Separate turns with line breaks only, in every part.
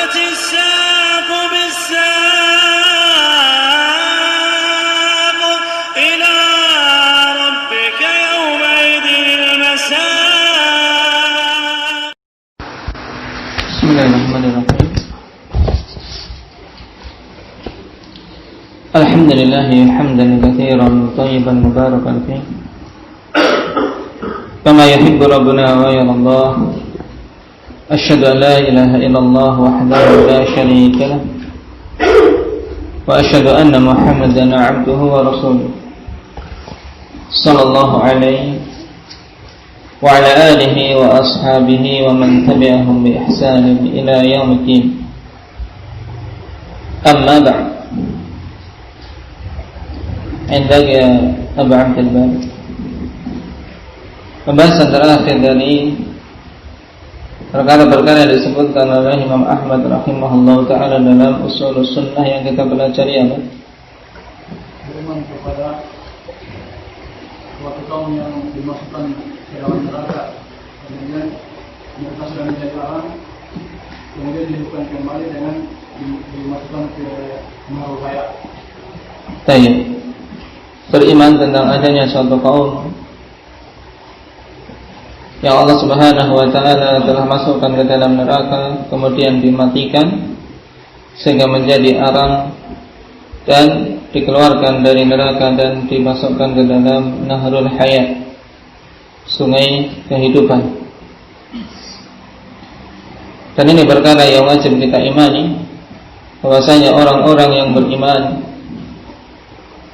والتفت الساق بالساق إلى ربك يومئذ المساق.
بسم الله الرحمن الرحيم. الحمد لله حمدا كثيرا طيبا مباركا فيه كما يحب ربنا ويرضى. أشهد أن لا إله إلا الله وحده لا شريك له وأشهد أن محمدا عبده ورسوله صلى الله عليه وعلى آله وأصحابه ومن تبعهم بإحسان إلى يوم الدين. أما بعد. عندك يا أبا عبد الباب pembahasan terakhir dari perkara-perkara yang disebutkan oleh Imam Ahmad rahimahullah ta'ala dalam usul sunnah yang kita pelajari apa?
Beriman kepada suatu kaum yang dimasukkan ke dalam neraka, kemudian mereka sudah menjadi orang, kemudian dihidupkan kembali dengan dimasukkan ke neraka.
Baik. Beriman tentang adanya suatu kaum yang Allah Subhanahu wa ta'ala telah masukkan ke dalam neraka, kemudian dimatikan sehingga menjadi arang dan dikeluarkan dari neraka dan dimasukkan ke dalam Nahrul Hayat, sungai kehidupan. Dan ini perkara yang wajib kita imani, bahwasanya orang-orang yang beriman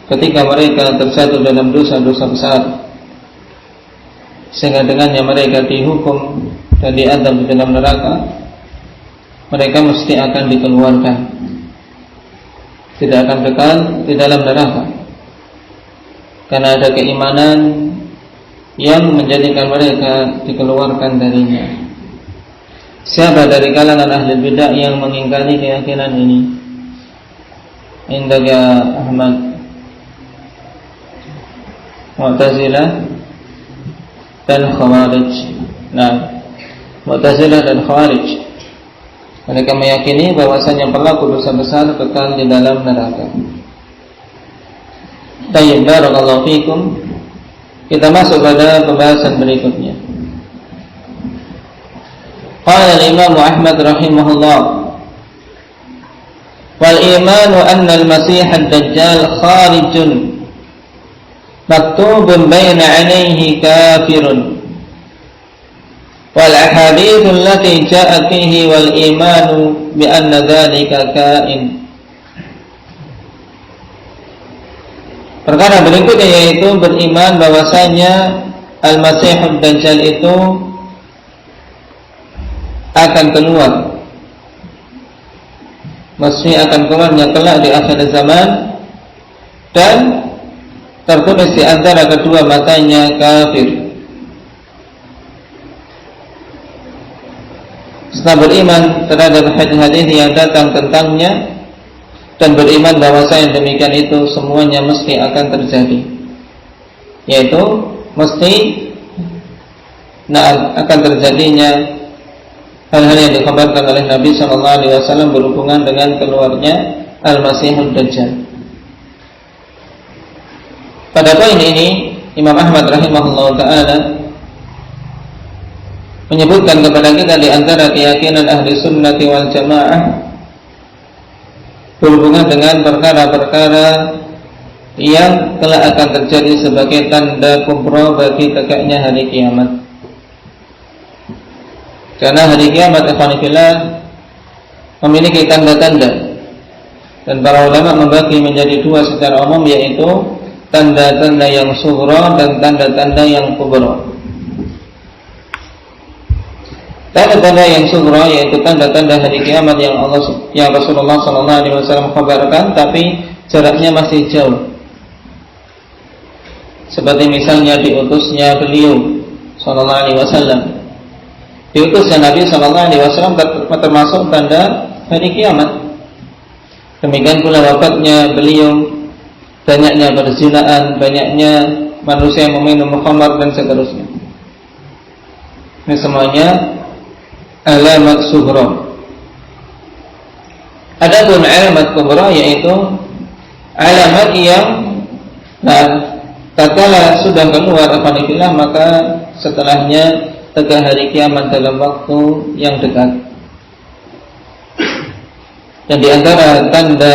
ketika mereka terjatuh dalam dosa-dosa besar sehingga dengannya mereka dihukum dan diazab di dalam neraka, mereka mesti akan dikeluarkan, tidak akan kekal di dalam neraka, karena ada keimanan yang menjadikan mereka dikeluarkan darinya. Siapa dari kalangan ahli bidah yang mengingkari keyakinan ini? Indaka Ahmad, Mu'tazilah dan Khawarij. Nah, Mu'tazilah dan Khawarij, mereka meyakini bahwasanya pelaku dosa besar kekal di dalam neraka. Tayyib, barakallahu fikum. Kita masuk pada pembahasan berikutnya. Qala al-Imam Ahmad rahimahullah, wal imanu anna al-Masih ad-Dajjal kharijun maktubun baina 'ainaihi kafirun wal ahadits allati ja'at fihi wal imanu bi anna dzalika kain. Perkara berikutnya yaitu beriman bahwasanya Al-Masihud Dajjal itu akan keluar, mesti akan keluarnya kelak di akhir zaman, dan tertulis di antara kedua matanya kafir. Setelah beriman terhadap hadis-hadis yang datang tentangnya dan beriman bahwasanya demikian itu semuanya mesti akan terjadi, yaitu mesti akan terjadinya hal-hal yang dikabarkan oleh Nabi SAW berhubungan dengan keluarnya Al-Masihud Dajjal. Pada poin ini Imam Ahmad rahimahullah ta'ala menyebutkan kepada kita di antara keyakinan ahli sunnati wal jamaah berhubungan dengan perkara-perkara yang kelak akan terjadi sebagai tanda kubra bagi tegaknya hari kiamat. Karena hari kiamat ikhwanifillah memiliki tanda-tanda, dan para ulama membagi menjadi dua secara umum, yaitu tanda-tanda yang sughra dan tanda-tanda yang kubra. Tanda-tanda yang sughra yaitu tanda-tanda hari kiamat yang Rasulullah SAW kabarkan, tapi jaraknya masih jauh. Seperti misalnya diutusnya beliau SAW. Diutusnya Nabi SAW termasuk tanda hari kiamat. Demikian pula wafatnya beliau, banyaknya perzinaan, banyaknya manusia yang meminum khamar dan seterusnya. Ini semuanya alamat sughra. Adapun alamat kubra yaitu alamat yang tatkala sudah keluar afanillah maka setelahnya tegak hari kiamat dalam waktu yang dekat. Dan di antara tanda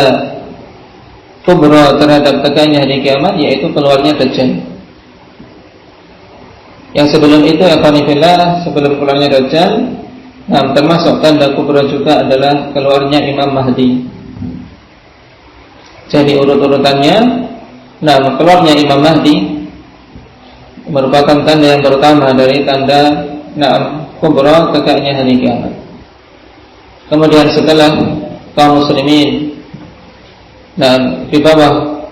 kubra terhadap tegaknya hari kiamat yaitu keluarnya Dajjal. Yang sebelum itu afanillah, sebelum keluarnya Dajjal, termasuk tanda kubra juga adalah keluarnya Imam Mahdi. Jadi urut-urutannya, keluarnya Imam Mahdi merupakan tanda yang pertama dari tanda kubra tegaknya hari kiamat. Kemudian setelah kaum muslimin di bawah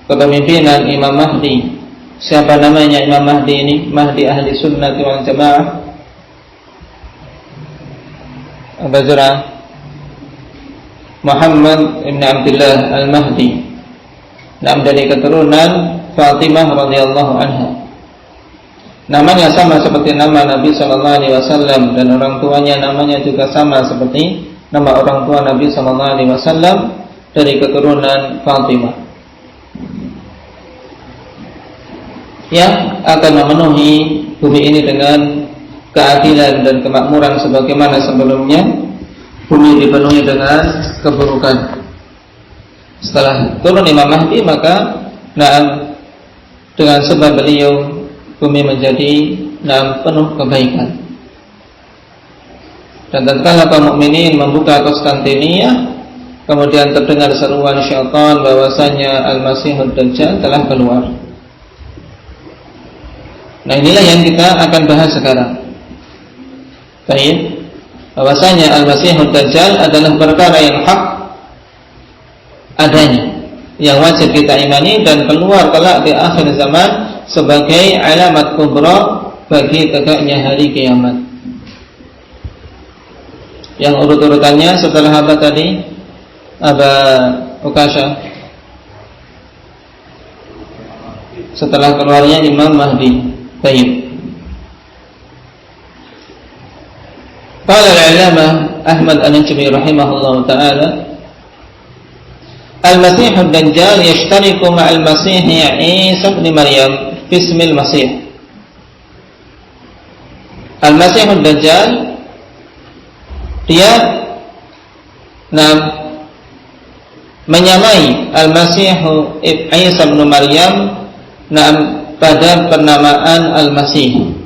kepemimpinan Imam Mahdi, siapa namanya Imam Mahdi ini? Mahdi ahli sunnah wal jamaah. Abu Zur'ah Muhammad ibn Abdullah al-Mahdi, dari keturunan Fatimah radhiyallahu anha. Namanya sama seperti nama Nabi sallallahu alaihi wasallam, dan orang tuanya namanya juga sama seperti nama orang tua Nabi sallallahu alaihi wasallam, dari keturunan Fatimah, yang akan memenuhi bumi ini dengan keadilan dan kemakmuran sebagaimana sebelumnya bumi dipenuhi dengan keburukan. Setelah turun Imam Mahdi maka dengan sebab beliau bumi menjadi penuh kebaikan. Dan tatkala kaum mukminin membuka Konstantinia, kemudian terdengar seruan syaitan bahwasanya Al-Masihud Dajjal telah keluar. Inilah yang kita akan bahas sekarang. Baik, bahwasanya Al-Masihud Dajjal adalah perkara yang hak adanya, yang wajib kita imani, dan keluar kelak di akhir zaman sebagai alamat kubra bagi tegaknya hari kiamat. Yang urut-urutannya setelah apa tadi? Aba Ukasha, setelah keluarnya Imam Mahdi. Baik. Qala al-'allamah Ahmad An-Najmi rahimahullahu ta'ala, Al-Masih ad-Dajjal yashtariku ma'al Masih Isa ibn Maryam fi ismil Masih. Al-Masih ad-Dajjal dia menyamai Al-Masih Isa ibn Maryam pada penamaan Al-Masih.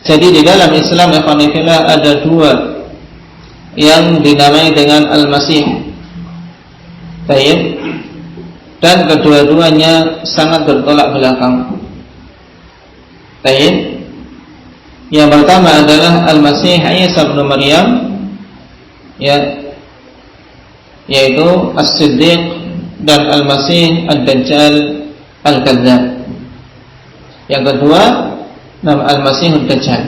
Jadi di dalam Islam ada dua yang dinamai dengan Al-Masih. Baik. Dan kedua-duanya sangat bertolak belakang. Baik. Yang pertama adalah Al-Masih Isa bin Maryam, yaitu As-Siddiq, dan Al-Masih Ad-Dajjal Al-Kadzdzab. Yang kedua Al-Masih Ad-Dajjal.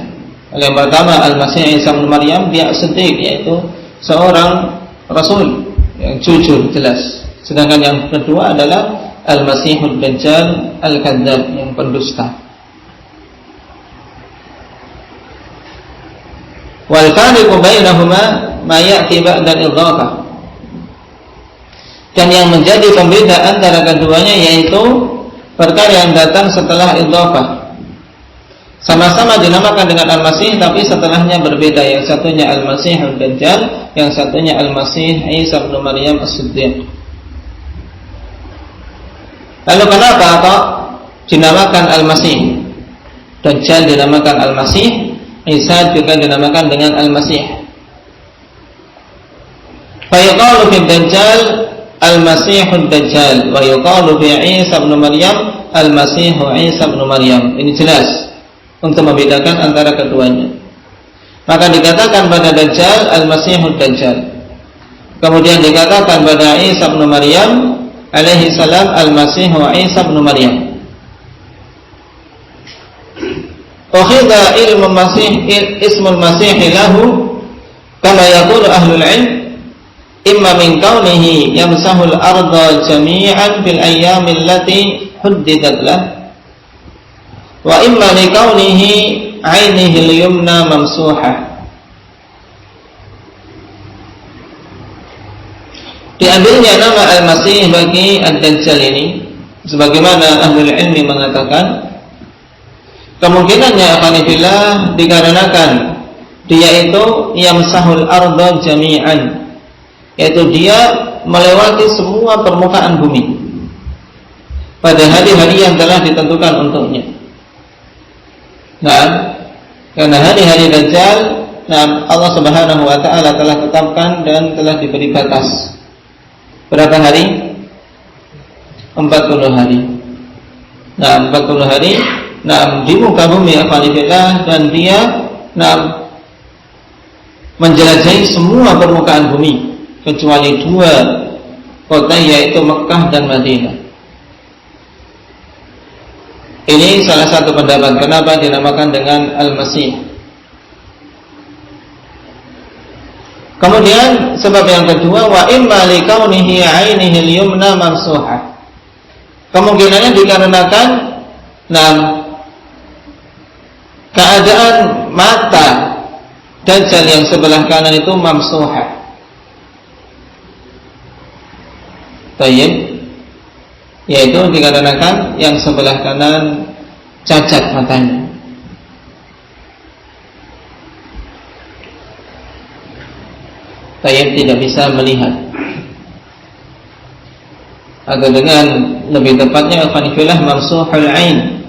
Yang pertama Al-Masih Isa bin Maryam, dia As-Siddiq, yaitu seorang Rasul yang jujur jelas. Sedangkan yang kedua adalah Al-Masih Ad-Dajjal Al-Kadzdzab, yang pendusta. Wal fariqu bainahuma ma ya'ti ba'da al-idhafah. Dan yang menjadi pembeda antara keduanya yaitu perkara yang datang setelah idhafah. Sama-sama dinamakan dengan Al-Masih, tapi setelahnya berbeda. Yang satunya Al-Masih Ad-Dajjal, yang satunya Al-Masih Isa bin Maryam As-Siddiq. Lalu kenapa dinamakan Al-Masih? Dajjal dinamakan Al-Masih, Isa juga dinamakan dengan Al-Masih. Fa yuqalu fi Dajjal Al-Masih Ad-Dajjal, wa yuqalu fi Isa bin Maryam Al-Masih Isa bin Maryam. Ini jelas untuk membedakan antara keduanya. Maka dikatakan pada Dajjal Al-Masih Ad-Dajjal. Kemudian dikatakan pada Isa bin Maryam alaihi salam Al-Masih Isa bin Maryam. Ukhidha ilmu Masih ismul Masih lahu kama yaqulu ahlul ilm imma min kaunihi yamsahul arda jami'an fil ayyamil lati huddidat lah, wa imma li kaunihi 'ainihi al-yumna mamsuhah. diambilnya nama Al-Masih bagi Ad-Dajjal ini, sebagaimana ahlul ilmi mengatakan kemungkinannya akanillah dikarenakan dia itu yamsahul arda jami'an, yaitu dia melewati semua permukaan bumi pada hari-hari yang telah ditentukan untuknya. Nah, karena hari-hari Dajjal, nah, Allah Subhanahu wa taala telah tetapkan dan telah diberi batas. Berapa hari? 40 hari. Nah, 40 hari. Nah, di muka bumi akanillah, dan dia menjelajahi semua permukaan bumi kecuali 2 kota, yaitu Mekah dan Madinah. Ini salah satu pendapat kenapa dinamakan dengan Al-Masih. Kemudian sebab yang kedua, wa imma li kaunihi 'ainihi al-yumna mamsuhah. Kemungkinannya dikarenakan keadaan mata Dajjal yang sebelah kanan itu mamsuhah. Tayyib, yaitu dikarenakan yang sebelah kanan cacat matanya. Tayyib, tidak bisa melihat. Atau dengan lebih tepatnya akanillah mamsuhul ain.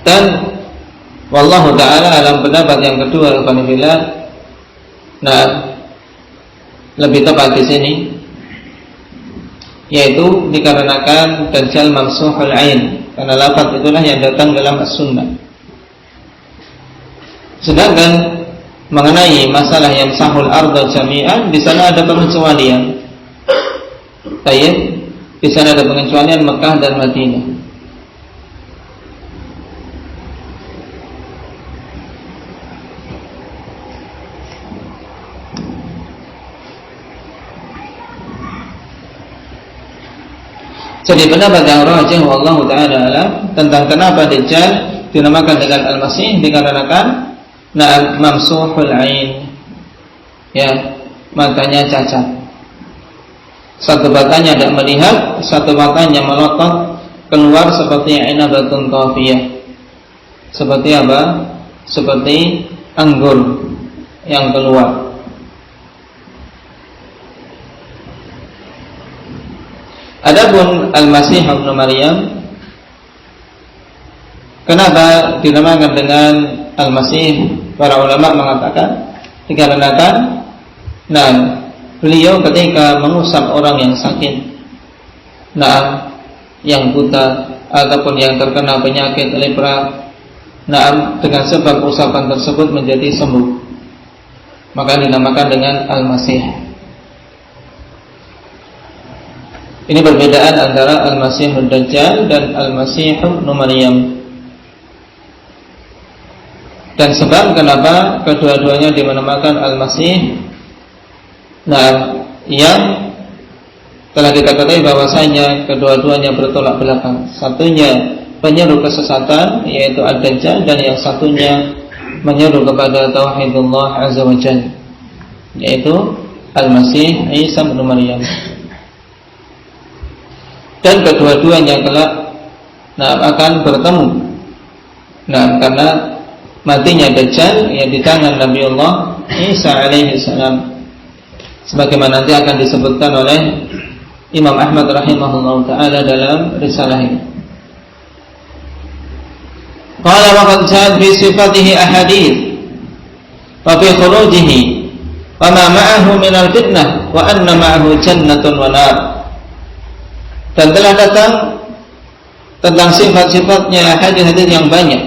Dan wallahu ta'ala alam, pendapat yang kedua alhamdulillah, lebih tepat di sini, yaitu dikarenakan Dajjal mamsuhul ain, karena lafaz itulah yang datang dalam as-sunnah. Sedangkan mengenai masalah yang sahul arda jami'an, di sana ada pengecualian. Tayyib, di sana ada pengecualian Mekah dan Madinah. Jadi pendapat yang rajih wallahu ta'ala alam tentang kenapa Dajjal dinamakan dengan Al-Masih, dikarenakan mamsuhul ain, ya, matanya cacat. Satu matanya tidak melihat, satu matanya melotot keluar seperti inabatun tafiyah. Seperti apa? Seperti anggur yang keluar. Adapun Al-Masih Ibnu Maryam, kenapa dinamakan dengan Al-Masih? Para ulama mengatakan dikarenakan beliau ketika mengusap orang yang sakit, yang buta ataupun yang terkena penyakit lepra, dengan sebab usapan tersebut menjadi sembuh, maka dinamakan dengan Al-Masih. Ini perbedaan antara Al-Masihud Dajjal dan Al-Masih Ibnu Maryam. Dan sebab kenapa kedua-duanya dinamakan Al-Masih, yang telah kita ketahui bahwasanya kedua-duanya bertolak belakang. Satunya penyeru kesesatan, yaitu Ad-Dajjal, dan yang satunya menyeru kepada tauhidullah azza wa jalla, yaitu Al-Masih Isa bin Maryam. Dan kedua-duanya kelak akan bertemu. Karena matinya Dajjal yang di tangan Nabiullah Isa alaihi salam, sebagaimana nanti akan disebutkan oleh Imam Ahmad rahimahullah ta'ala dalam risalah ini. Qala wa qad ja'at fi sifatihi ahadits wa fi khurujihi wa ma ma'ahu min al-fitnah wa anna ma'ahu jannatun wa nar. Dan telah datang tentang sifat-sifatnya hadis-hadis yang banyak,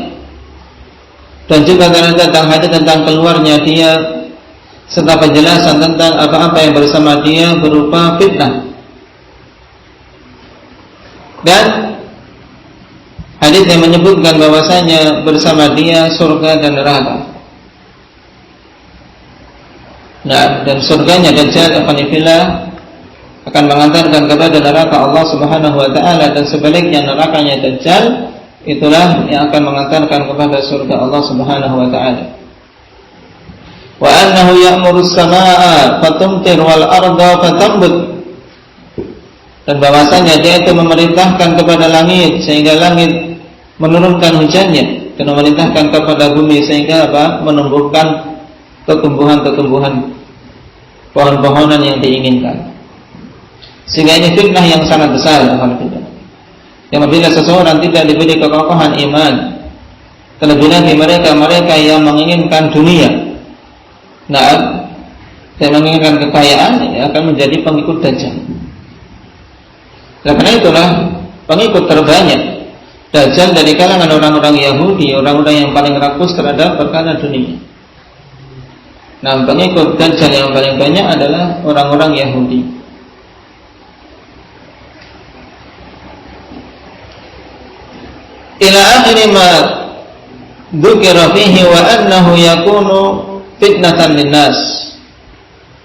dan juga telah datang hadis tentang keluarnya dia serta penjelasan tentang apa-apa yang bersama dia berupa fitnah. Dan hadis yang menyebutkan bahwasanya bersama dia surga dan neraka. Dan surganya Dajjal akan mengantarkan kepada neraka Allah Subhanahu wa ta'ala, dan sebaliknya nerakanya Dajjal itulah yang akan mengantarkan kepada surga Allah Subhanahu wa ta'ala. wa annahu ya'muru as-samaa'a fatumtir wal arda fatambut, dan bahwasanya dia itu memerintahkan kepada langit sehingga langit menurunkan hujannya, dan memerintahkan kepada bumi sehingga menumbuhkan tumbuhan-tumbuhan, pohon-pohonan yang diinginkan. Sehingga ini fitnah yang sangat besar, alhamdulillah. Yang apabila seseorang tidak diberi kekokohan iman, terlebih lagi mereka yang menginginkan dunia, yang menginginkan kekayaan, akan menjadi pengikut Dajjal. Karena itulah pengikut terbanyak Dajjal dari kalangan orang-orang Yahudi, orang-orang yang paling rakus terhadap perkara dunia. Pengikut Dajjal yang paling banyak adalah orang-orang Yahudi. Ila akhir ma dzukira fihi wa annahu yakunu fitnatan linnas,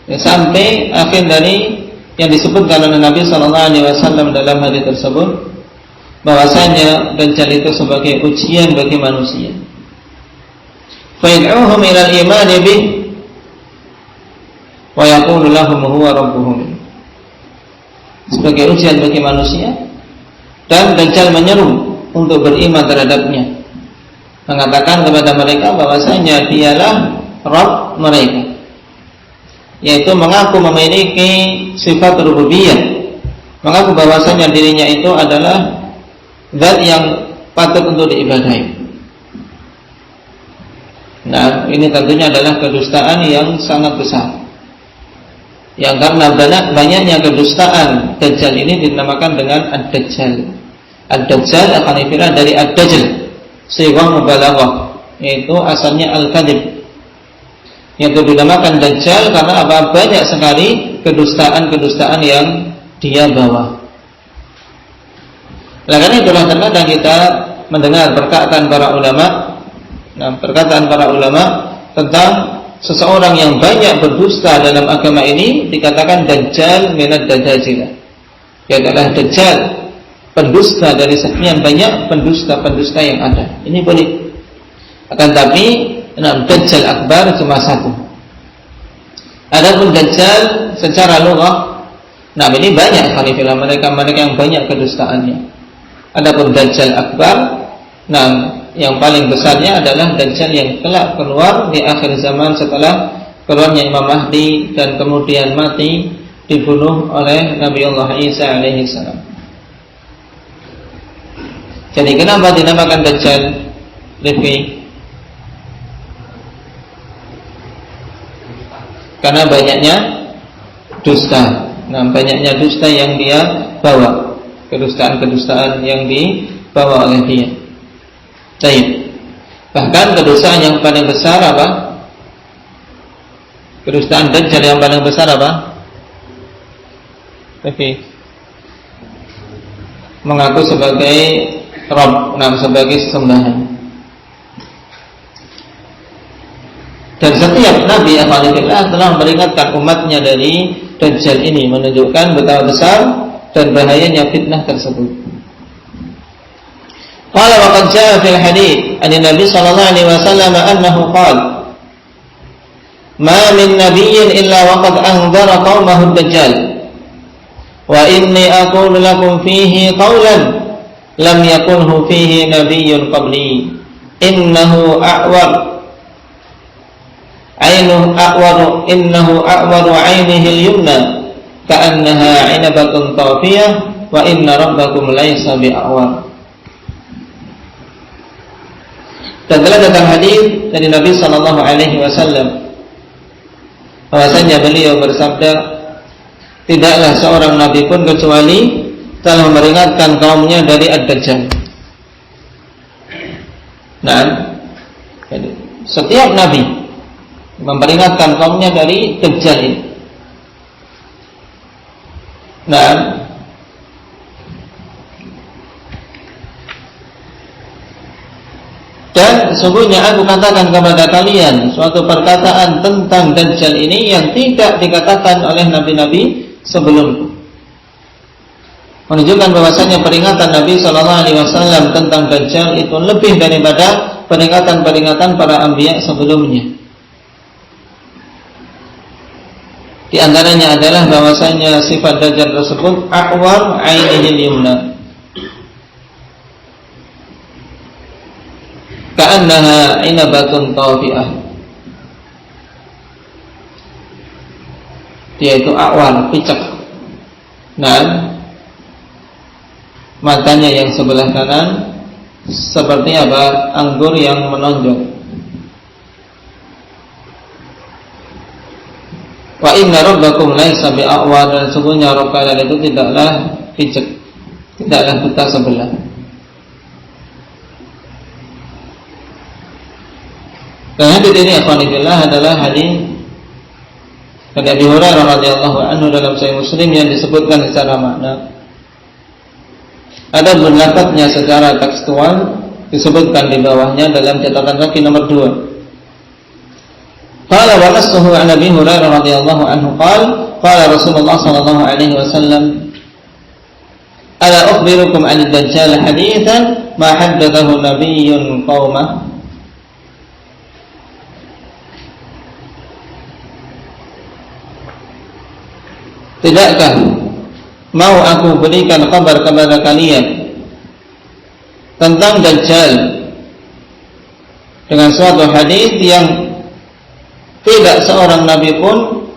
sampai akhir dari yang disebutkan oleh Nabi SAW dalam hadis tersebut, bahwasanya Dajjal itu sebagai ujian bagi manusia. Fa'id'uhum ila al-iman bih wa yaqulu lahum huwa rabbuhum, sebagai ujian bagi manusia, dan Dajjal menyeru untuk beriman terhadapnya, mengatakan kepada mereka bahwasanya dialah Rabb mereka, yaitu mengaku memiliki sifat rububiyah, mengaku bahwasanya dirinya itu adalah zat yang patut untuk diibadahi. Ini tentunya adalah kedustaan yang sangat besar, yang karena banyaknya kedustaan Dajjal ini dinamakan dengan Ad-Dajjal. Ad-Dajjal akan dikira dari Ad-Dajjal, sighah mubalaghah, yaitu asalnya al-kadhib, yaitu dinamakan Dajjal karena banyak sekali kedustaan-kedustaan yang dia bawa. Karena itulah terkadang kita mendengar perkataan para ulama, tentang seseorang yang banyak berdusta dalam agama ini dikatakan Dajjal minad Dajajilah, yaitu adalah Dajjal, pendusta dari sekian banyak pendusta-pendusta yang ada. Ini boleh. Akan tapi Dajjal akbar cuma satu. Adapun Dajjal secara lughah, ini banyak khalifah mereka yang banyak kedustaannya. Adapun Dajjal akbar, yang paling besarnya adalah Dajjal yang kelak keluar di akhir zaman setelah keluarnya Imam Mahdi dan kemudian mati dibunuh oleh Nabi Allah Isa alaihi salam. Jadi kenapa dinamakan Dajjal? Karena banyaknya dusta. Banyaknya dusta yang dia bawa, kedustaan-kedustaan yang dibawa oleh dia. Baik. Bahkan kedustaan yang paling besar apa? Kedustaan Dajjal yang paling besar apa? Mengaku sebagai Rabb, sebagai sesembahan. Dan setiap Nabi alhamdulillah telah memperingatkan umatnya dari Dajjal ini, menunjukkan betapa besar dan bahayanya fitnah tersebut. Qala wa qad jaa fil hadits an Nabi sallallahu alaihi wasallam annahu qala ma min nabiyyin illa wa qad anzara qaumahu ad-dajjal wa inni aqulu lakum fihi qawlan lam yakunhu fihi nabiyyun qabli innahu a'waru 'ainihi al-yumna ka'annaha 'inabatun tafiyah wa inna rabbakum laysa bi'awar. Dan telah datang hadis dari Nabi sallallahu alaihi wasallam bahwasanya beliau bersabda, tidaklah seorang nabi pun kecuali telah memperingatkan kaumnya dari Ad-Dajjal. Jadi setiap nabi memperingatkan kaumnya dari Dajjal ini. Dan sesungguhnya aku katakan kepada kalian suatu perkataan tentang Dajjal ini yang tidak dikatakan oleh nabi-nabi sebelumku, menunjukkan bahwasanya peringatan Nabi SAW tentang Dajjal itu lebih daripada peringatan-peringatan para anbiya sebelumnya. Di antaranya adalah bahwasanya sifat Dajjal tersebut a'war ainihil yumna, ka'annaha inabatun tafi'ah. Dia itu a'war, picek. Nah, matanya yang sebelah kanan seperti apa? Anggur yang menonjol. Wa inna rabbakum laisa bi'awar, dan sungguhnya Rabb kalian itu tidaklah picek, tidaklah buta sebelah. Dan hadis ini akhwanillah adalah hadis dari Abi Hurairah radhiyallahu anhu dalam Sahih Muslim yang disebutkan secara makna. Ada berlafadznya secara tekstual disebutkan di bawahnya dalam catatan kaki nomor 2. Qala wa nassuhu an Abi Hurairah radhiyallahu anhu qala Rasulullah sallallahu alaihi wasallam, ala ukhbirukum 'anid dajjal haditsan ma haddathahu nabiyyun qaumah. Tidakkah mau aku berikan kabar kepada kalian tentang Dajjal dengan suatu hadis yang tidak seorang nabi pun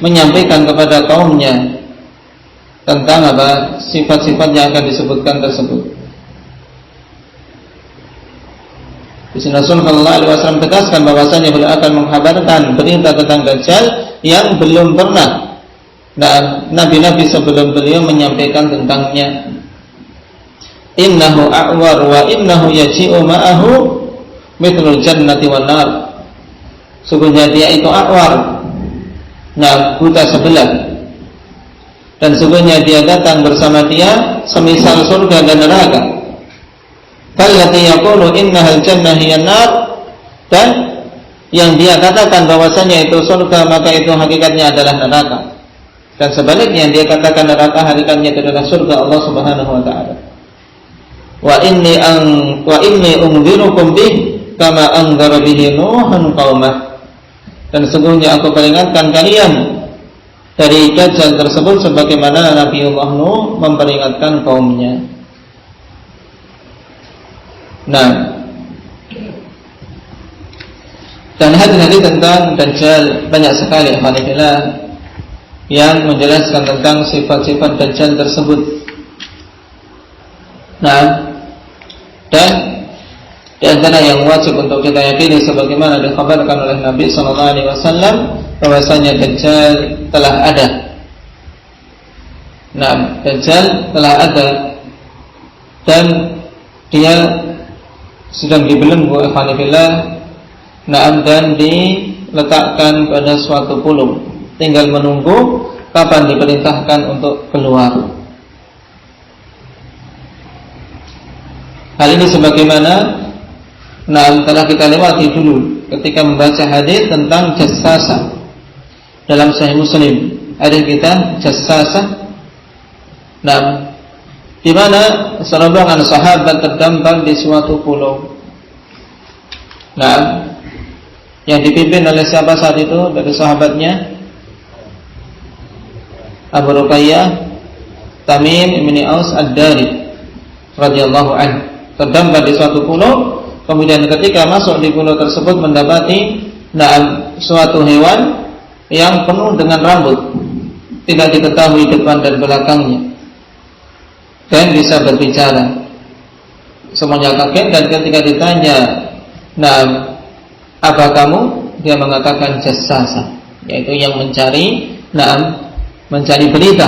menyampaikan kepada kaumnya tentang apa sifat-sifat yang akan disebutkan tersebut. Di sini Rasulullah SAW tegaskan bahwasanya beliau akan menghabarkan berita tentang Dajjal yang belum pernah dan nabi-nabi sebelum beliau menyampaikan tentangnya. Innahu a'war wa innahu yaji'u ma'ahu mithlul jannati wan nar. Sungguhnya dia itu a'war, nah buta sebelah, dan sungguhnya dia datang bersama dia semisal surga dan neraka. Kallati yaqulu innahal jannah hiyan nar, dan yang dia katakan bahwasanya itu surga maka itu hakikatnya adalah neraka. Dan sebaliknya dia katakan neraka hakikatnya itu adalah surga Allah Subhanahu wa taala. Wa inni unzirukum bih kama anzara bihi Nuhun qaumah. Dan sesungguhnya aku peringatkan kalian dari Dajjal tersebut sebagaimana Nabiullah Nuh memperingatkan kaumnya. Nah, dan hadis-hadis tentang Dajjal banyak sekali alhamdulillah yang menjelaskan tentang sifat-sifat Dajjal tersebut. Nah, dan di antara yang wajib untuk kita yakini sebagaimana dikhabarkan oleh Nabi sallallahu alaihi wasallam bahwasanya Dajjal telah ada. Nah, Dajjal telah ada dan dia sedang dibelenggu alhamdulillah. Nah, dan diletakkan pada suatu pulau. Tinggal menunggu kapan diperintahkan untuk keluar. Hal ini sebagaimana telah kita lewati dulu ketika membaca hadis tentang jassasah dalam Sahih Muslim. Hadis kita jassasah, di mana serombongan sahabat terdampar di suatu pulau. Yang dipimpin oleh siapa saat itu dari sahabatnya? Abu Ruqayyah Tamim bin Aus Ad-Dari radhiyallahu anhu terdampar di suatu pulau. Kemudian ketika masuk di pulau tersebut mendapati suatu hewan yang penuh dengan rambut, tidak diketahui depan dan belakangnya, dan bisa berbicara. Semuanya kaget, dan ketika ditanya, apa kamu? Dia mengatakan jassasa, yaitu yang mencari berita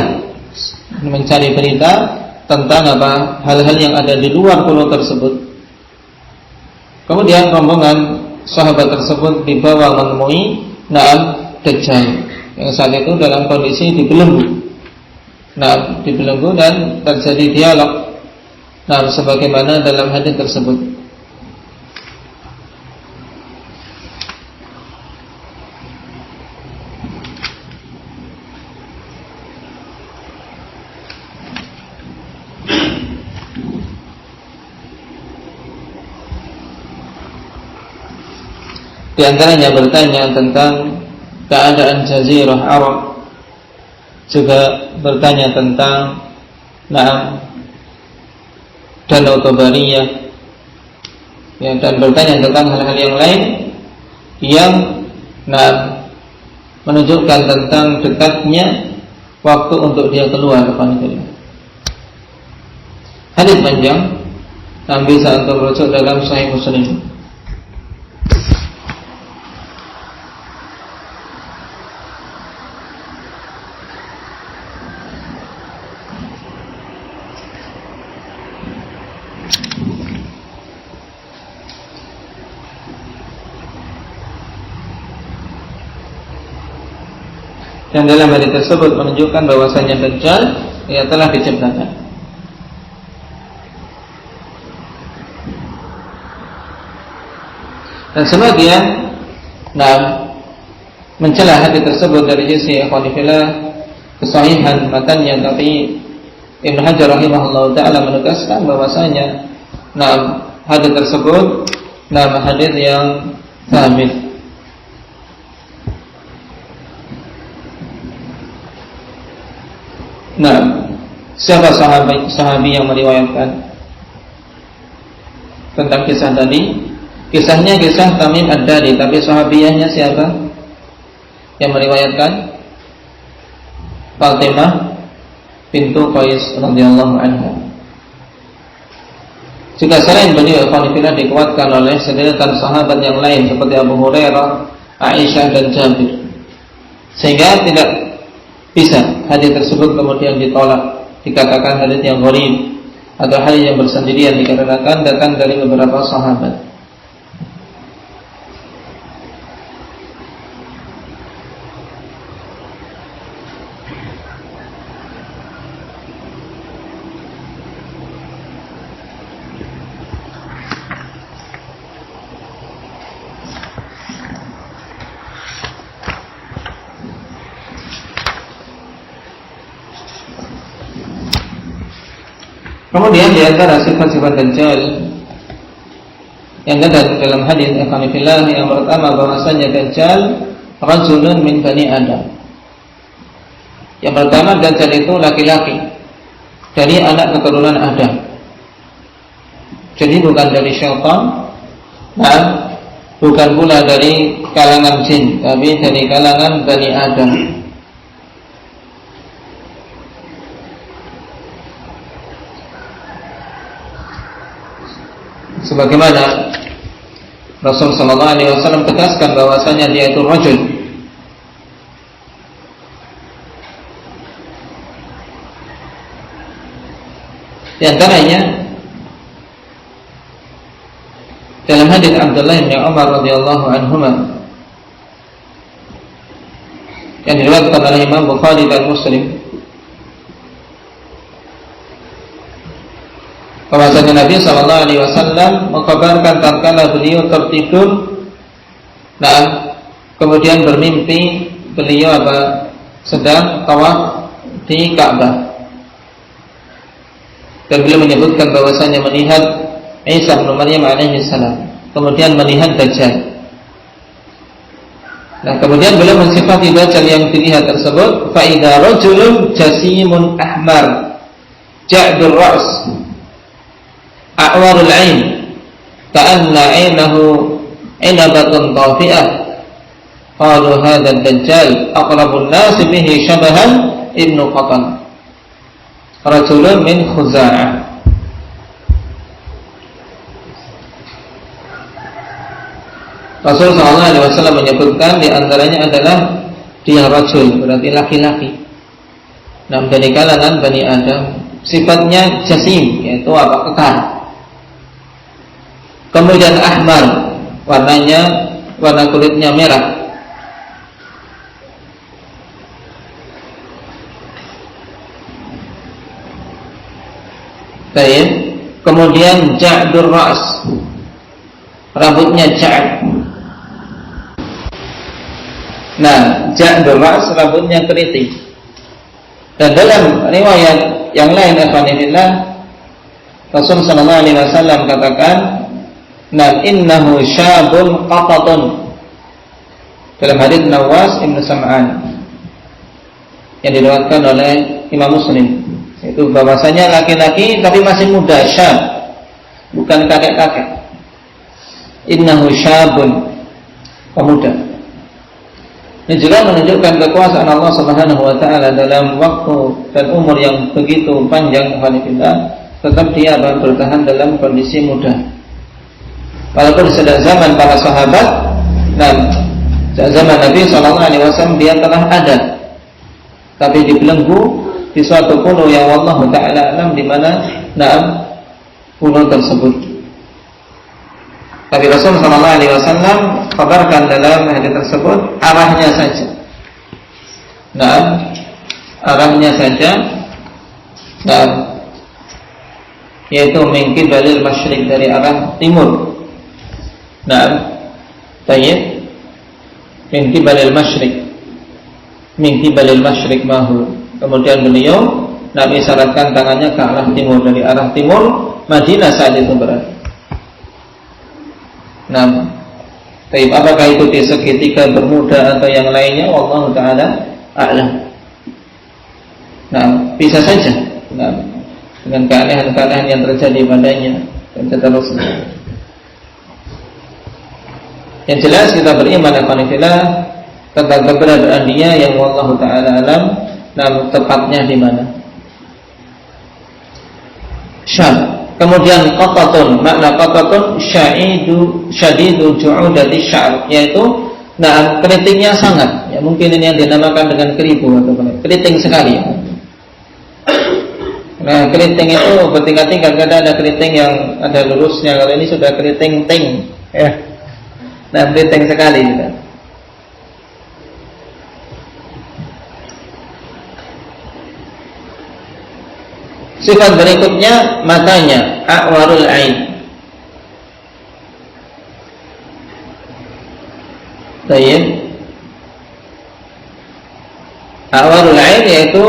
tentang apa hal-hal yang ada di luar pulau tersebut. Kemudian rombongan sahabat tersebut dibawa menemui Dajjal yang saat itu dalam kondisi dibelenggu. Dibelenggu dan terjadi dialog. Sebagaimana dalam hadis tersebut. Di antaranya bertanya tentang keadaan Jazirah Arab, juga bertanya tentang Danau Tobariyah, ya, dan bertanya tentang hal-hal yang lain yang menunjukkan tentang dekatnya waktu untuk dia keluar ke Palestina. Hadis panjang, bisa untuk merujuk dalam Sahih Muslim. Dan dalam hadis tersebut menunjukkan bahwasanya Dajjal telah diciptakan. Dan sebagian mencela hadis tersebut dari sisi ikhwanifillah kesahihan matanya, tapi Ibnu Hajar rahimahullah taala menegaskan bahwasanya hadis tersebut hadis yang sabit. Siapa sahabi yang meriwayatkan tentang kisah tadi? Kisahnya kisah Tamim Ad-Dari, tapi sahabiyahnya siapa yang meriwayatkan? Fatimah bintu Qais radhiyallahu anha. Jika selain beliau ikhwanifillah dikuatkan oleh sederetan sahabat yang lain seperti Abu Hurairah, Aisyah dan Jabir, sehingga tidak bisa hadis tersebut kemudian ditolak, dikatakan hadis yang gharib atau hadis yang bersendirian dikarenakan datang dari beberapa sahabat. Kemudian di antara sifat-sifat Dajjal yang ada dalam hadis ikhwanifillah, yang pertama bahwasanya Dajjal rajulun min bani Adam. Yang pertama, Dajjal itu laki-laki dari anak keturunan Adam. Jadi bukan dari syaitan, bukan pula dari kalangan jin, tapi dari kalangan bani Adam. Sebagaimana Rasul sallallahu alaihi wasallam tegaskan bahwasanya dia itu rajul. Di antaranya dalam hadis Abdullah bin Umar radhiyallahu anhuma yang diriwayatkan oleh Imam Bukhari dan Muslim, bahwasanya Nabi sallallahu alaihi wasallam mengkabarkan tatkala beliau tertidur, kemudian bermimpi beliau sedang tawaf di Ka'bah, dan beliau menyebutkan bahwasanya melihat Isa bin Maryam alaihi salam, kemudian melihat Dajjal. Kemudian beliau mensifati Dajjal yang dilihat tersebut, fa idza rajulun jasimun ahmar ja'dur ra's a'warul 'ain ka'anna 'ainahu 'inabatun tafi'ah, qalu hadha ad-dajjal aqrabun nas bihi shabahan ibnu Qatan rajulun min Khuza'ah. Rasul sallallahu alaihi wasallam menyebutkan di antaranya adalah dia rajul, berarti laki-laki, dari kalangan Bani Adam, sifatnya jasim, yaitu kekar. Kemudian ahmar, warna kulitnya merah. Baik. Kemudian ja'dur ra's, rambutnya ja'd. Ja'dur ra's, rambutnya keriting. Dan dalam riwayat yang lain ikhwanillah, Rasul sallallahu alaihi wasallam katakan, innahu syabun qatatun dalam hadits Nawas Ibn Sam'an yang diriwayatkan oleh Imam Muslim, itu bahwasanya laki-laki tapi masih muda, syab, bukan kakek-kakek. Innahu syabun, pemuda. Ini juga menunjukkan kekuasaan Allah Subhanahu wa taala dalam waktu dan umur yang begitu panjang, tetap dia bertahan dalam kondisi muda. Walaupun sejak zaman para sahabat dan sejak zaman Nabi SAW dia telah ada, tapi dibelenggu di suatu pulau yang wallahu ta'ala alam di mana pulau tersebut. Tapi Rasul SAW kabarkan dalam hadis tersebut arahnya saja. Arahnya saja. Yaitu min qibalil masyriq, dari arah timur. Tayyib. Min qibalil masyriq. Min qibalil masyriq mahu. Kemudian beliau Nabi isyaratkan tangannya ke arah timur, dari arah timur Madinah saat itu berada. Tapi apakah itu di seketika bermuda atau yang lainnya, wallahu ta'ala a'lam. Bisa saja dengan keanehan-keanehan yang terjadi padanya dan seterusnya. Yang jelas kita beriman tentang keberadaan dia yang wallahu ta'ala alam, tepatnya di mana. Syam. Kemudian qatatun, makna qatatun syadidu ju'udati syar, yaitu keritingnya sangat, ya mungkin ini yang dinamakan dengan keribu atau keriting sekali. Keriting itu bertingkat-tingkat, kadang ada keriting yang ada lurusnya, kalau ini sudah keriting ting, ya. Keriting sekali juga. Sifat berikutnya matanya, a'warul ain. Baik. A'warul ain yaitu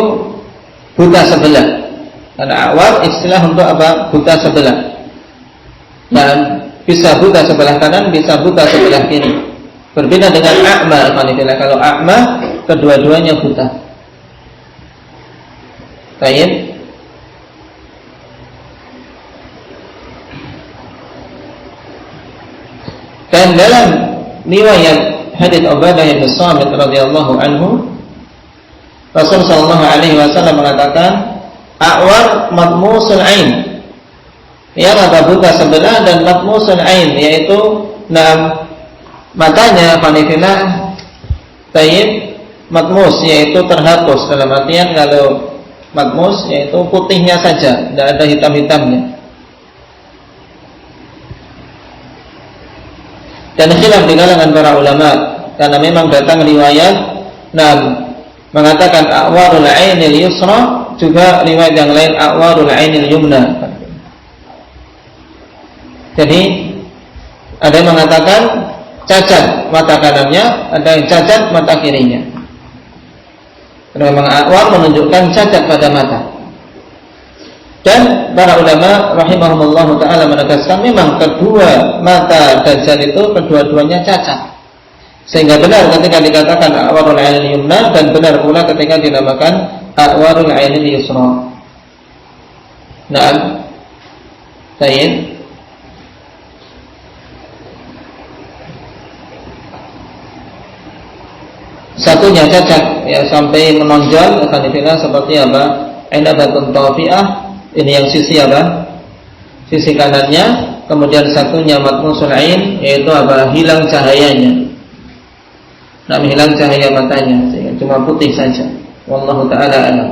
buta sebelah. Karena a'war istilah untuk apa? Buta sebelah. Dan bisa buta sebelah kanan, bisa buta sebelah kiri. Berbeda dengan a'ma, kalau a'ma kedua-duanya buta. Baik. Dan dalam riwayat hadits Ubadah bin Samit radhiyallahu anhu, Rasul sallallahu alaihi wasallam mengatakan, a'war matmusul ain, yang ada buta sebelah dan matmusul ain, yaitu matanya tayyib matmus, yaitu terhapus, dalam artian kalau matmus yaitu putihnya saja, tidak ada hitam-hitamnya. Dan khilaf di kalangan para ulama, karena memang datang riwayat mengatakan a'warul ainil yusra, juga riwayat yang lain a'warul ainil yumna. Jadi ada yang mengatakan cacat mata kanannya, ada yang cacat mata kirinya. Karena memang a'war menunjukkan cacat pada mata. Dan para ulama rahimahumullah ta'ala menegaskan memang kedua mata Dajjal itu kedua-duanya cacat, sehingga benar ketika dikatakan a'warul ainil yumna, dan benar pula ketika dinamakan a'warul ainil yusra. Baik. Satunya cacat ya sampai menonjol, akan dibilang seperti apa? Inabatun tafi'ah. Ini yang sisi apa? Sisi kanannya. Kemudian satunya matmusul ain, yaitu apa? Hilang cahayanya. Hilang cahaya matanya, sehingga cuma putih saja. Wallahu ta'ala alam.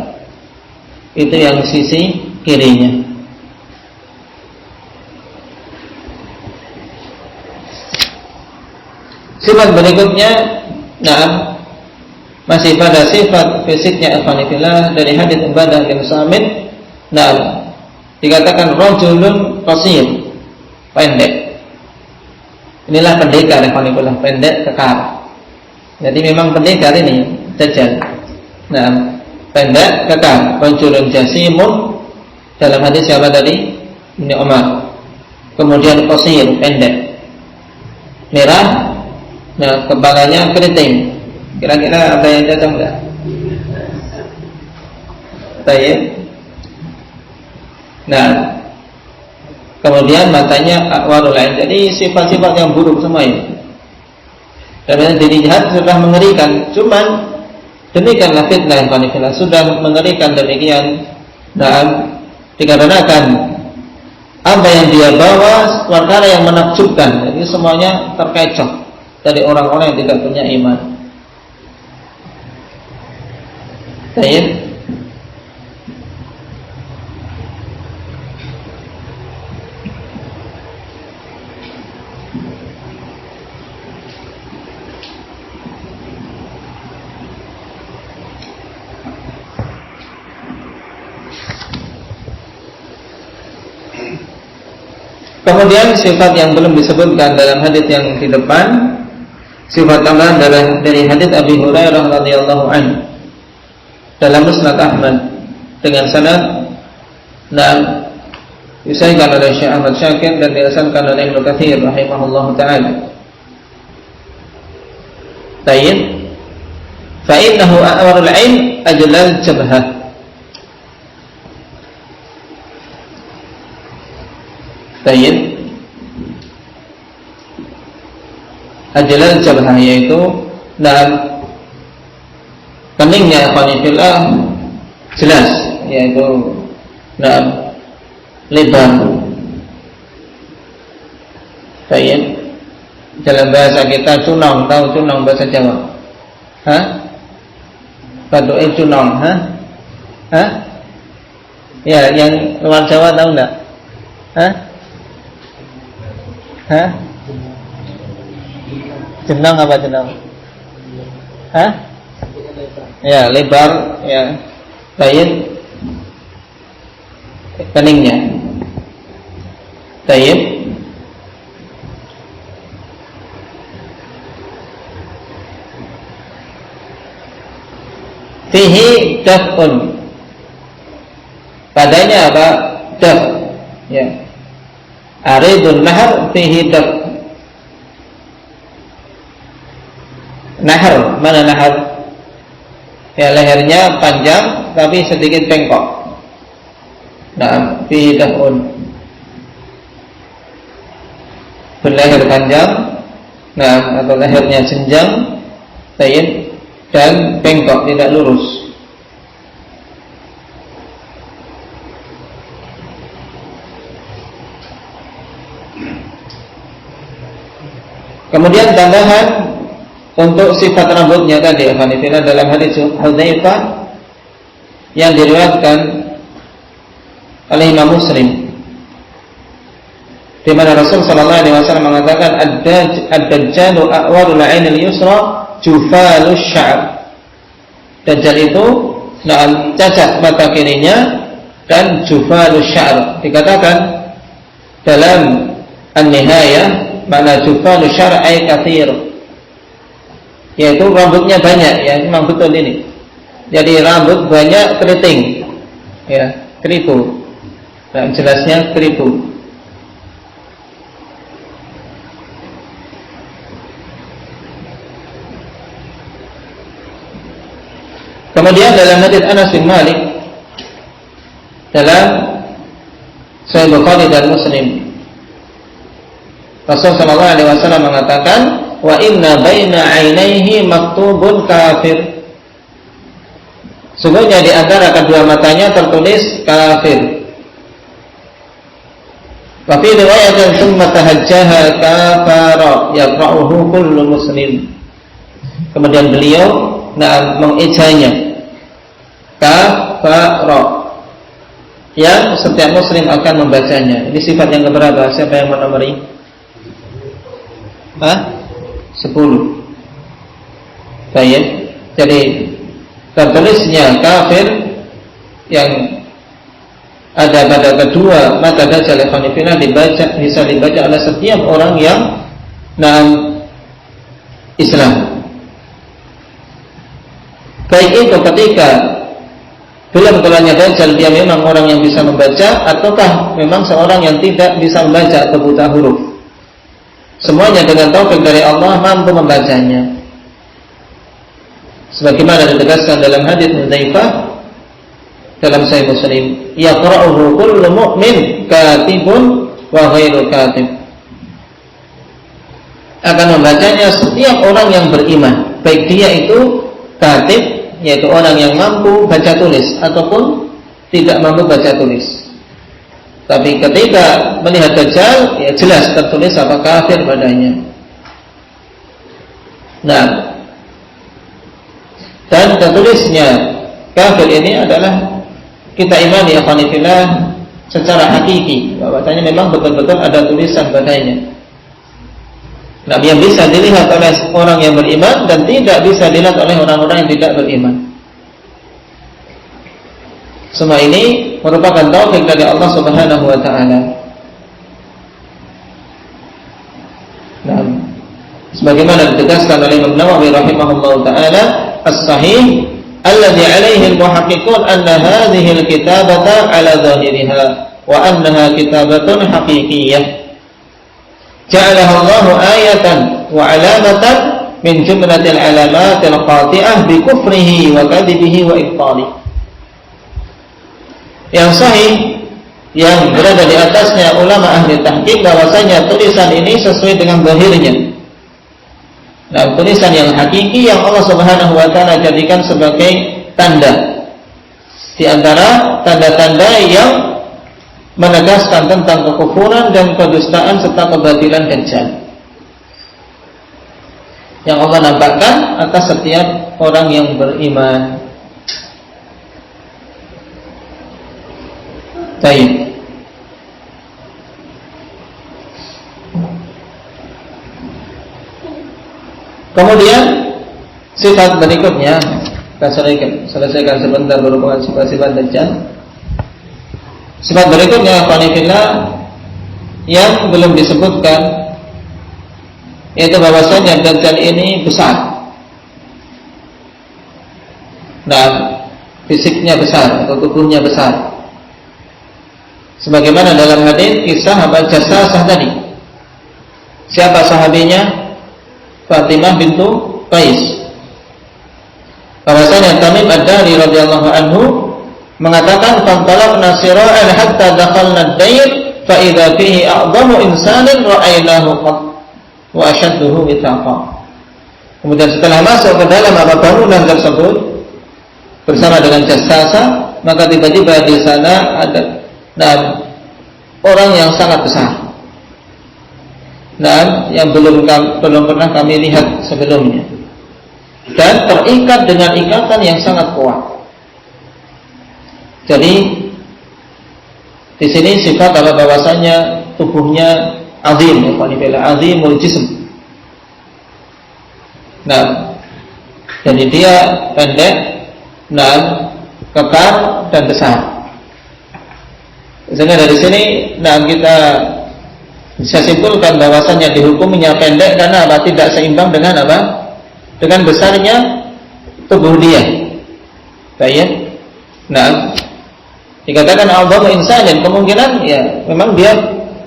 Itu yang sisi kirinya. Sifat berikutnya, masih pada sifat fisiknya ikhwanifillah, dari hadits Ubadah bin Samit. Dikatakan rajulun qasir, pendek. Inilah pendekar ikhwanifillah, pendek kekar. Jadi memang pendekar ini Dajjal. Pendek kekar. Rajulun jasimun, dalam hadis siapa tadi? Ibnu Umar. Kemudian qasir, pendek. Merah Nah, kepalanya keriting. Kira-kira ada yang cocok enggak? Baik. Nah, kemudian matanya aqwarul ain. Jadi sifat-sifat yang buruk semua ini. Dan dilihat sudah mengerikan. Cuman demikianlah fitnah yang panifillah, sudah mengerikan demikian. Nah, dikarenakan apa yang dia bawa perkara yang menakjubkan. Jadi semuanya terkecoh dari orang-orang yang tidak punya iman. Baik. Kemudian sifat yang belum disebutkan dalam hadits yang di depan, sifat tambahan dari hadits Abi Hurairah radhiyallahu anhu dalam Musnad Ahmad dengan sanad yang disahihkan oleh Syekh Ahmad Syakir dan dihasankan oleh Ibnu Katsir rahimahullahu taala. Tayyib. Fa innahu a'warul 'ain ajlal jabhah. Tayyib. Ajlal jabhah yaitu dalam keningnya qanifillah jelas, yaitu dalam lebar. Tayyib. Dalam bahasa kita cunong, tahu cunong bahasa Jawa? Hah? Paduke cunong, hah? Hah? Ya, yang luar Jawa tahu enggak? Hah? Hah? Jenong apa jenong? Hah? Ya, lebar, ya. Tayyib. Keningnya. Tayyib. Fihi daf'un. Padanya apa? Daf. Ya. Aridun nahar fihi daf. Nahar, mana nahar? Ya, lehernya panjang tapi sedikit bengkok. Nah, fihi daf'un. Berleher panjang, nah, atau lehernya jenjang, tayyib, dan bengkok, tidak lurus. Kemudian tambahan untuk sifat rambutnya tadi, Hanifillah, dalam hadis Hudzaifah yang diriwayatkan oleh Imam Muslim, di mana Rasul sallallahu alaihi wasallam mengatakan ad-dajjalu a'warul 'ainil yusra jufalus sya'ar. Dajjal itu cacat mata kirinya dan jufalus sya'ar. Dikatakan dalam An-Nihayah, mana jufalus sya'ar ay katsir, yaitu rambutnya banyak. Ya, memang betul ini. Jadi rambut banyak keriting. Ya, keribu. Nah, jelasnya keribu. Kemudian dalam hadits Anas bin Malik dalam Sahih Bukhari dan Muslim, Rasul sallallahu alaihi wasallam mengatakan, wa inna baina 'ainaihi maktubun kafir. Sungguhnya di antara kedua matanya tertulis kafir. Wa fi riwayatin tsumma tahajjaha kafara yaqra'uhu kullu muslim. Kemudian beliau mengejanya kafara, yang setiap muslim akan membacanya. Ini sifat yang keberapa? Siapa yang menomori? 10. Baik. Jadi tertulisnya kafir yang ada pada kedua mata Dajjal bisa dibaca oleh setiap orang yang Islam. Baik itu ketika belum keluarnya Dajjal dia memang orang yang bisa membaca, ataukah memang seorang yang tidak bisa membaca atau buta huruf. semuanya dengan taufik dari Allah mampu membacanya. Sebagaimana ditegaskan dalam hadits Hudzaifah dalam Sahih Muslim, yaqra'uhu kullu mu'min katibun wa ghairu katib. Akan membacanya setiap orang yang beriman, baik dia itu katib, yaitu orang yang mampu baca tulis, ataupun tidak mampu baca tulis. Tapi ketika melihat Dajjal, ya jelas tertulis apa kafir padanya. Nah, dan tertulisnya kafir ini adalah kita imani ya khonifillah secara hakiki, bahwasanya memang betul-betul ada tulisan padanya. Nah, yang bisa dilihat oleh orang yang beriman dan tidak bisa dilihat oleh orang-orang yang tidak beriman. Semua ini merupakan taufik dari Allah Subhanahu wa taala. Nah, sebagaimana ditegaskan oleh Imam Nawawi rahimahullahu taala, as-sahih alladhi alaihi al-muhaqqiqun anna hadhihi al-kitabata ala dhahiriha wa annaha kitabatun haqiqiyyah. Ja'alaha Allahu ayatan wa alamatan min jumlatil alamatil qati'ah bi kufrihi wa kadhibihi wa ibtalihi. Yang sahih yang berada di atasnya ulama ahli tahqiq bahwasanya tulisan ini sesuai dengan zahirnya. Nah, tulisan yang hakiki yang Allah Subhanahu wa taala jadikan sebagai tanda di antara tanda-tanda yang menegaskan tentang kekufuran dan kedustaan serta kebatilan Dajjal yang Allah nampakkan atas setiap orang yang beriman. Baik. Kemudian sifat berikutnya kita selesaikan sebentar berhubungan sifat-sifat Dajjal. Sifat berikutnya qanifillah yang belum disebutkan, yaitu bahwasanya Dajjal ini besar. Nah, fisiknya besar atau tubuhnya besar. Sebagaimana dalam hadis kisah Abu Jassasah tadi. Siapa sahabinya? Fatimah bintu Qais. Bahwasanya Tamim Ad-Dari radhiyallahu anhu mengatakan fantalaqna sira'an hatta dakhalna ad-dair fa idza fihi a'dhamu insanin ra'aynahu qad wa ashadduhu withaqa. Kemudian setelah masuk ke dalam bangunan tersebut bersama dengan Jassasah, maka tiba-tiba di sana ada orang yang sangat besar, yang belum pernah kami lihat sebelumnya, dan terikat dengan ikatan yang sangat kuat. Jadi di sini sifat adalah bahwasanya tubuhnya azim, azimul jism. Nah, jadi dia pendek, kekar dan besar. Sehingga dari sini, kita bisa simpulkan bahwasanya dihukumnya pendek karena apa? Tidak seimbang dengan apa? Dengan besarnya tubuh dia. Baik. Nah, dikatakan a'dhamu insanin, kemungkinan ya memang dia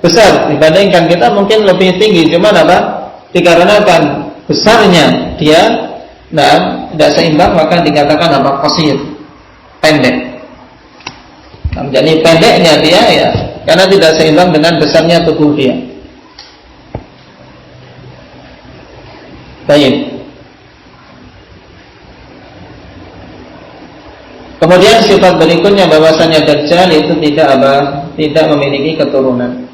besar dibandingkan kita, mungkin lebih tinggi. Cuma apa? Dikarenakan besarnya dia, tidak seimbang, maka dikatakan apa? Qasir, pendek. Jadi pendeknya dia ya karena tidak seimbang dengan besarnya tubuh dia. Baik. Kemudian sifat berikutnya bahwasanya Dajjal itu tidak memiliki keturunan.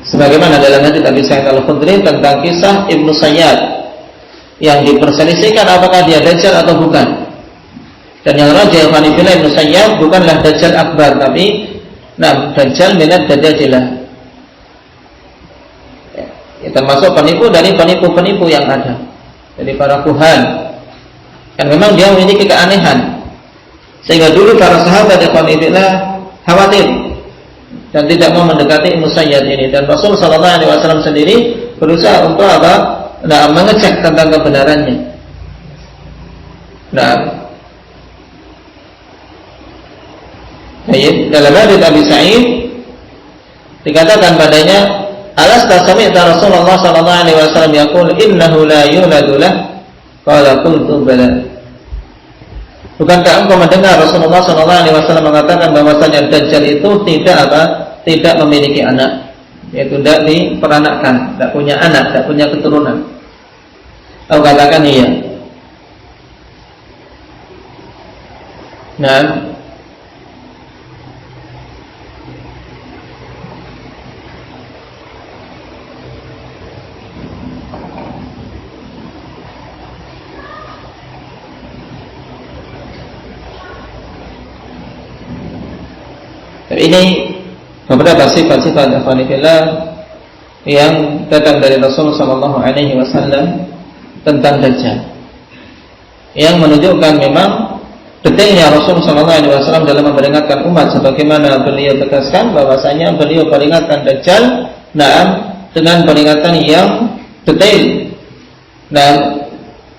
Sebagaimana dalam hadits Abi Sa'id Al-Khudri tentang kisah Ibnu Sayyad yang diperselisihkan apakah dia Dajjal atau bukan. Dan yang rajih Hanifillah Ibnu Sayyad bukanlah Dajjal akbar, tapi Dajjal minat Dajjajilah. Ya, termasuk penipu dari penipu-penipu yang ada, dari para kuhan. Dan memang dia memiliki keanehan, sehingga dulu para sahabat Hanifillah khawatir dan tidak mau mendekati Ibnu Sayyad ini. Dan Rasul sallallahu alaihi wasallam sendiri berusaha untuk mengecek tentang kebenarannya. Nah, dalam hadits Abi Sa'id dikatakan padanya, "Alasta sami'ta Rasulullah sallallahu alaihi wasallam yaqul innahu la yuladu lah?" Qala qultu bala. Bukankah engkau mendengar Rasulullah sallallahu alaihi wasallam mengatakan bahwasanya Dajjal itu tidak memiliki anak, yaitu tidak diperanakkan, tidak punya anak, tidak punya keturunan. Aku katakan iya. Nah, ini beberapa sifat-sifat ikhwanillah yang datang dari Rasulullah sallallahu alaihi wasallam tentang Dajjal, yang menunjukkan memang detailnya Rasulullah sallallahu alaihi wasallam dalam memperingatkan umat, sebagaimana beliau tegaskan bahwasanya beliau peringatkan Dajjal dengan peringatan yang detail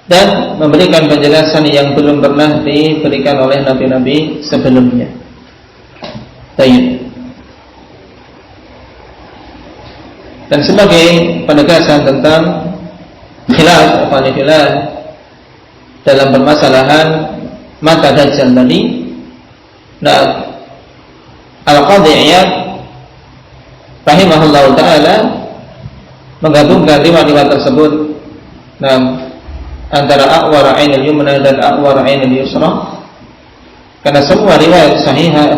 dan memberikan penjelasan yang belum pernah diberikan oleh nabi-nabi sebelumnya. Baik. Dan sebagai penegasan tentang khilaf dalam permasalahan mata Dajjal tadi, Al-Qadhi Iyad rahimahullah ta'ala menggabungkan riwayat tersebut antara a'war ainul yumna dan a'war ainul yusra, karena semua riwayat sahihah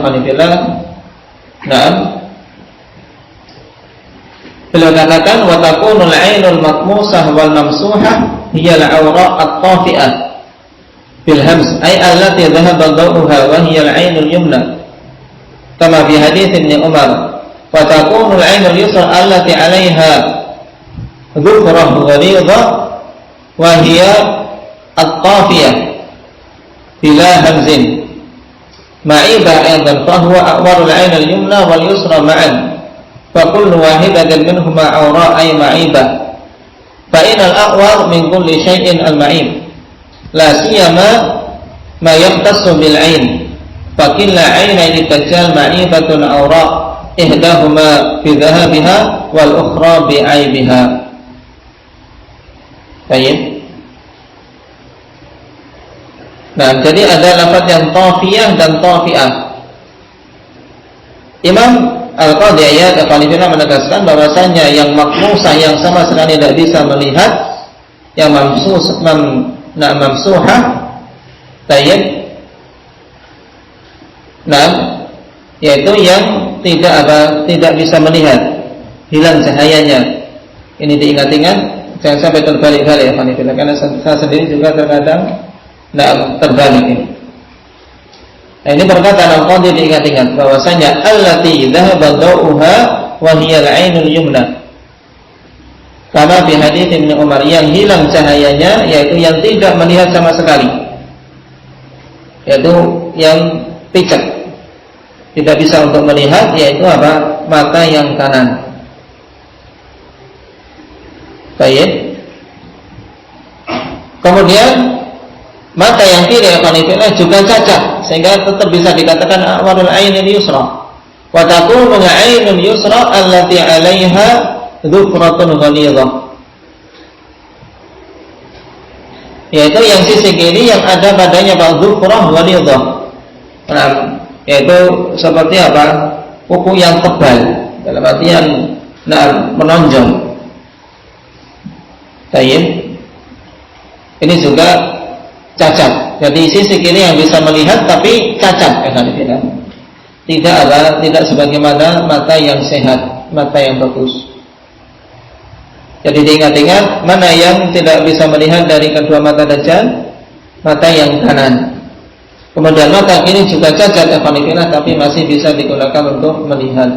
beliau katakan wa takunul ainul matmusah wal mamsuhah hiya al-awra at-tafi'ah bil hams ay allati dhahaba dawuha wa hiya al-ainul yumna kama fi hadits Ibnu Umar, wa takunul ainul yusra allati 'alaiha dhufrah ghalidha wa hiya at-tafiyah bila hamzin ma'ibah aidan fa huwa a'warul 'ain al-yumna wal yusra ma'an fa kullu wahidatin minhuma awra ay ma'ibah fa inal a'war min kulli shay'in al-ma'ib la siyama ma yahtassu bil 'ain fa killa 'ainaini Dajjal ma'ibatun awra ihdahuma bi dhahabiha wal ukhra bi 'aibiha. Baik. Nah, jadi ada lafaz yang tafiyah dan tafi'ah. Imam Al-Qadhi Iyad menegaskan bahwasanya yang makmusah yang sama sekali tidak bisa melihat, yang mamsuhah tayyib, yaitu yang tidak bisa melihat, hilang cahayanya. Ini diingat-ingat, jangan sampai terbalik-balik ya, karena saya sendiri juga terkadang terbalik ini. Nah, ini perkataan Al-Qadhi diingat-ingat bahwasanya allati dhahaba dawuha wa hiya al-ainul yumna. Karena di hadits Ibnu Umar yang hilang cahayanya yaitu yang tidak melihat sama sekali. Yaitu yang picat. Tidak bisa untuk melihat, yaitu apa? Mata yang kanan. Baik. Kemudian mata yang kiri juga cacat, sehingga tetap bisa dikatakan a'warul ainil yusra. Wa takunu ainul yusra allati 'alaiha dhufratun ghalidhah, yaitu yang sisi kiri yang ada padanya dhufrah ghalidhah. Yaitu seperti apa? Kuku yang tebal, dalam artian menonjol. Baik. Ini juga cacat. Jadi sisi kiri yang bisa melihat tapi cacat, tidak sebagaimana mata yang sehat, mata yang bagus. Jadi diingat-ingat mana yang tidak bisa melihat dari kedua mata Dajjal, mata yang kanan. Kemudian mata kiri juga cacat, tapi masih bisa digunakan untuk melihat.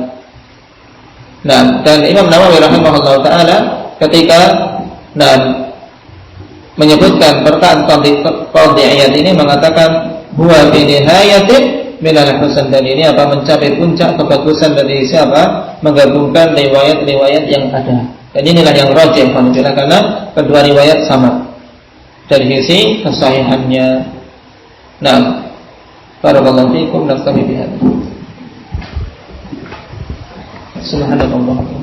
Nah, dan Imam Nawawi rahimahullah taala ketika menyebutkan perkataan Qadhi Iyad ini mengatakan huwa bi nihayatin minal husn, dan ini mencapai puncak kebagusan dari siapa? Menggabungkan riwayat-riwayat yang ada. Dan inilah yang rajih karena kedua riwayat sama dari sisi kesahihannya. Nah, barakallahu fiikum, naktafi bihadza. Subhanallah.